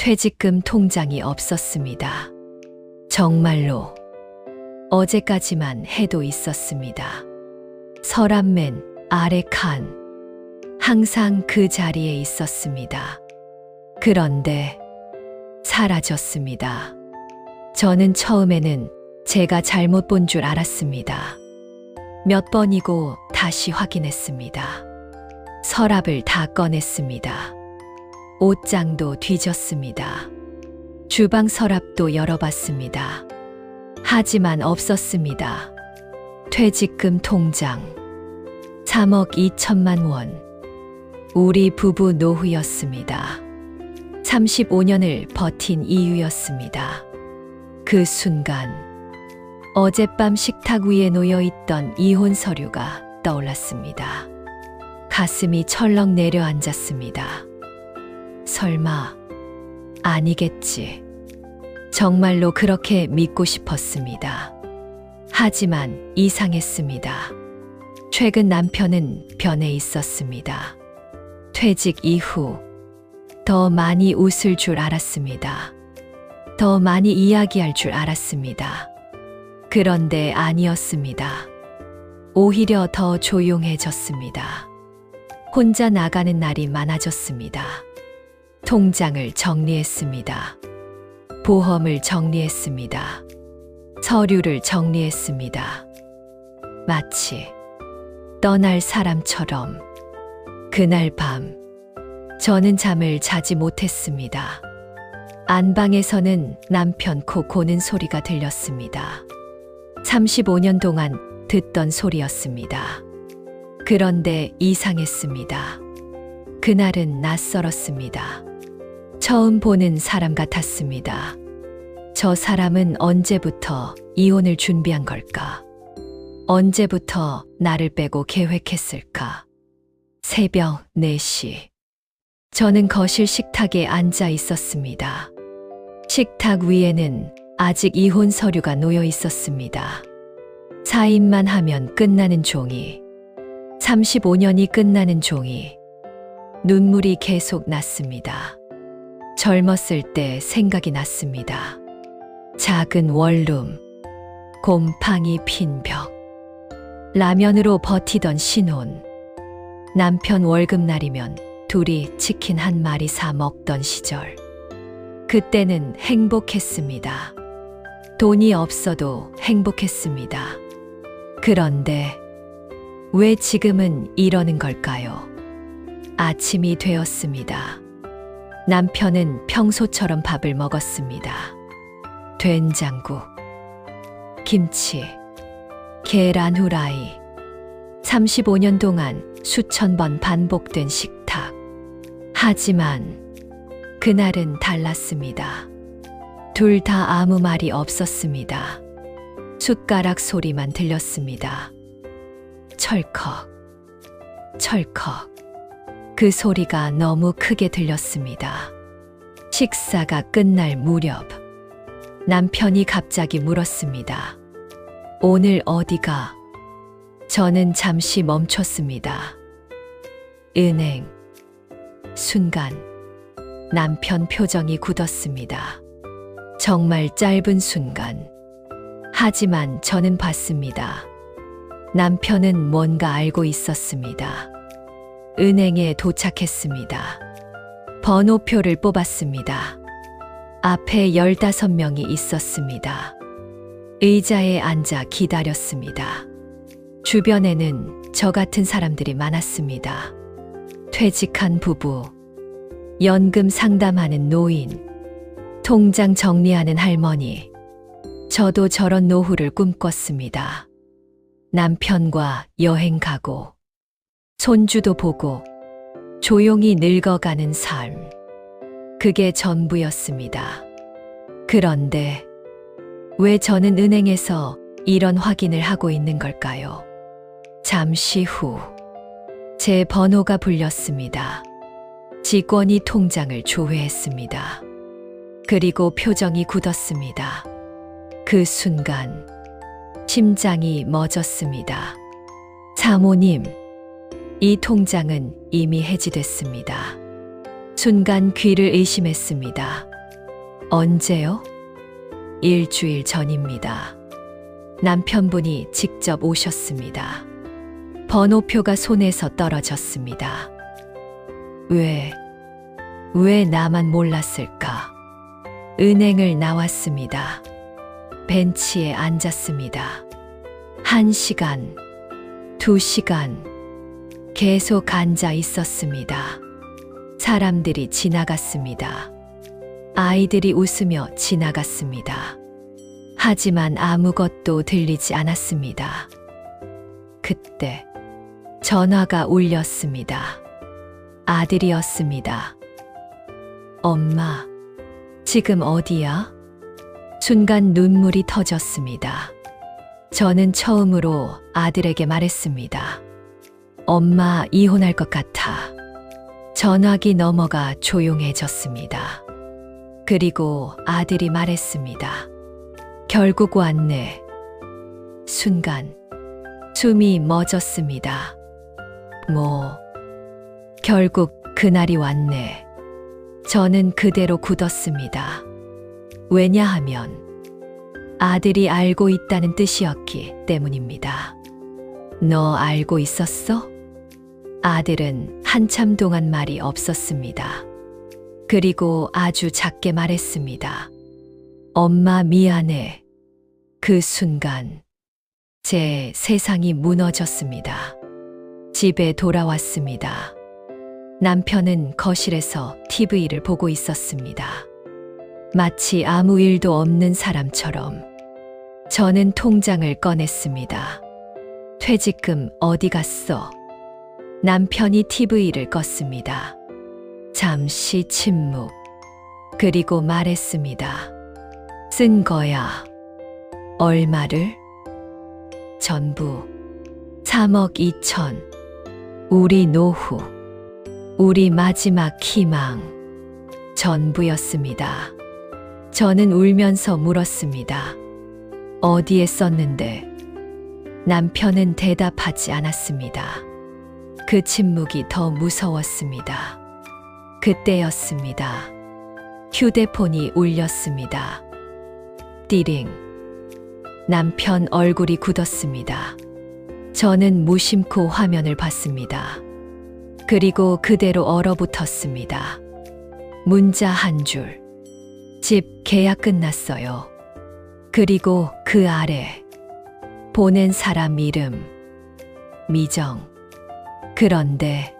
퇴직금 통장이 없었습니다. 정말로 어제까지만 해도 있었습니다. 서랍 맨 아래 칸, 항상 그 자리에 있었습니다. 그런데 사라졌습니다. 저는 처음에는 제가 잘못 본 줄 알았습니다. 몇 번이고 다시 확인했습니다. 서랍을 다 꺼냈습니다. 옷장도 뒤졌습니다. 주방 서랍도 열어봤습니다. 하지만 없었습니다. 퇴직금 통장 3억 2천만 원. 우리 부부 노후였습니다. 35년을 버틴 이유였습니다. 그 순간 어젯밤 식탁 위에 놓여있던 이혼 서류가 떠올랐습니다. 가슴이 철렁 내려앉았습니다. 설마 아니겠지. 정말로 그렇게 믿고 싶었습니다. 하지만 이상했습니다. 최근 남편은 변해 있었습니다. 퇴직 이후 더 많이 웃을 줄 알았습니다. 더 많이 이야기할 줄 알았습니다. 그런데 아니었습니다. 오히려 더 조용해졌습니다. 혼자 나가는 날이 많아졌습니다. 통장을 정리했습니다. 보험을 정리했습니다. 서류를 정리했습니다. 마치 떠날 사람처럼 그날 밤 저는 잠을 자지 못했습니다. 안방에서는 남편 코 고는 소리가 들렸습니다. 35년 동안 듣던 소리였습니다. 그런데 이상했습니다. 그날은 낯설었습니다. 처음 보는 사람 같았습니다. 저 사람은 언제부터 이혼을 준비한 걸까? 언제부터 나를 빼고 계획했을까? 새벽 4시. 저는 거실 식탁에 앉아 있었습니다. 식탁 위에는 아직 이혼 서류가 놓여 있었습니다. 사인만 하면 끝나는 종이, 35년이 끝나는 종이. 눈물이 계속 났습니다. 젊었을 때 생각이 났습니다. 작은 원룸, 곰팡이 핀 벽, 라면으로 버티던 신혼, 남편 월급날이면 둘이 치킨 한 마리 사 먹던 시절. 그때는 행복했습니다. 돈이 없어도 행복했습니다. 그런데 왜 지금은 이러는 걸까요? 아침이 되었습니다. 남편은 평소처럼 밥을 먹었습니다. 된장국, 김치, 계란 후라이. 35년 동안 수천 번 반복된 식탁. 하지만 그날은 달랐습니다. 둘 다 아무 말이 없었습니다. 숟가락 소리만 들렸습니다. 철컥, 철컥. 그 소리가 너무 크게 들렸습니다. 식사가 끝날 무렵 남편이 갑자기 물었습니다. 오늘 어디가? 저는 잠시 멈췄습니다. 은행. 순간 남편 표정이 굳었습니다. 정말 짧은 순간. 하지만 저는 봤습니다. 남편은 뭔가 알고 있었습니다. 은행에 도착했습니다. 번호표를 뽑았습니다. 앞에 15명이 있었습니다. 의자에 앉아 기다렸습니다. 주변에는 저 같은 사람들이 많았습니다. 퇴직한 부부, 연금 상담하는 노인, 통장 정리하는 할머니. 저도 저런 노후를 꿈꿨습니다. 남편과 여행 가고, 손주도 보고, 조용히 늙어가는 삶. 그게 전부였습니다. 그런데 왜 저는 은행에서 이런 확인을 하고 있는 걸까요? 잠시 후 제 번호가 불렸습니다. 직원이 통장을 조회했습니다. 그리고 표정이 굳었습니다. 그 순간 심장이 멎었습니다. 사모님, 이 통장은 이미 해지됐습니다. 순간 귀를 의심했습니다. 언제요? 일주일 전입니다. 남편분이 직접 오셨습니다. 번호표가 손에서 떨어졌습니다. 왜 나만 몰랐을까? 은행을 나왔습니다. 벤치에 앉았습니다. 1시간, 2시간 계속 앉아 있었습니다. 사람들이 지나갔습니다. 아이들이 웃으며 지나갔습니다. 하지만 아무것도 들리지 않았습니다. 그때 전화가 울렸습니다. 아들이었습니다. 엄마, 지금 어디야? 순간 눈물이 터졌습니다. 저는 처음으로 아들에게 말했습니다. 엄마 이혼할 것 같아. 전화기 너머가 조용해졌습니다. 그리고 아들이 말했습니다. 결국 왔네. 순간 숨이 멎었습니다. 결국 그날이 왔네. 저는 그대로 굳었습니다. 왜냐하면 아들이 알고 있다는 뜻이었기 때문입니다. 너 알고 있었어? 아들은 한참 동안 말이 없었습니다. 그리고 아주 작게 말했습니다. 엄마 미안해. 그 순간 제 세상이 무너졌습니다. 집에 돌아왔습니다. 남편은 거실에서 TV를 보고 있었습니다. 마치 아무 일도 없는 사람처럼. 저는 통장을 꺼냈습니다. 퇴직금 어디 갔어? 남편이 TV를 껐습니다. 잠시 침묵. 그리고 말했습니다. 쓴 거야. 얼마를? 전부 3억 2천. 우리 노후. 우리 마지막 희망. 전부였습니다. 저는 울면서 물었습니다. 어디에 썼는데? 남편은 대답하지 않았습니다. 그 침묵이 더 무서웠습니다. 그때였습니다. 휴대폰이 울렸습니다. 띠링. 남편 얼굴이 굳었습니다. 저는 무심코 화면을 봤습니다. 그리고 그대로 얼어붙었습니다. 문자 한 줄. 집 계약 끝났어요. 그리고 그 아래 보낸 사람 이름. 미정. 그런데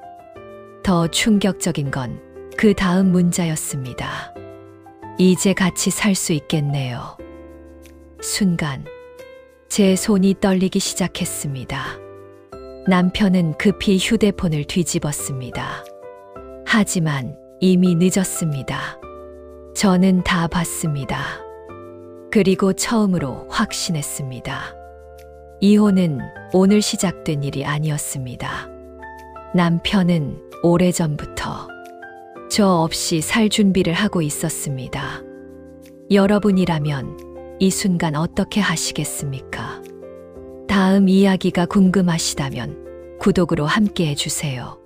더 충격적인 건 그 다음 문자였습니다. 이제 같이 살 수 있겠네요. 순간 제 손이 떨리기 시작했습니다. 남편은 급히 휴대폰을 뒤집었습니다. 하지만 이미 늦었습니다. 저는 다 봤습니다. 그리고 처음으로 확신했습니다. 이혼은 오늘 시작된 일이 아니었습니다. 남편은 오래전부터 저 없이 살 준비를 하고 있었습니다. 여러분이라면 이 순간 어떻게 하시겠습니까? 다음 이야기가 궁금하시다면 구독으로 함께 해주세요.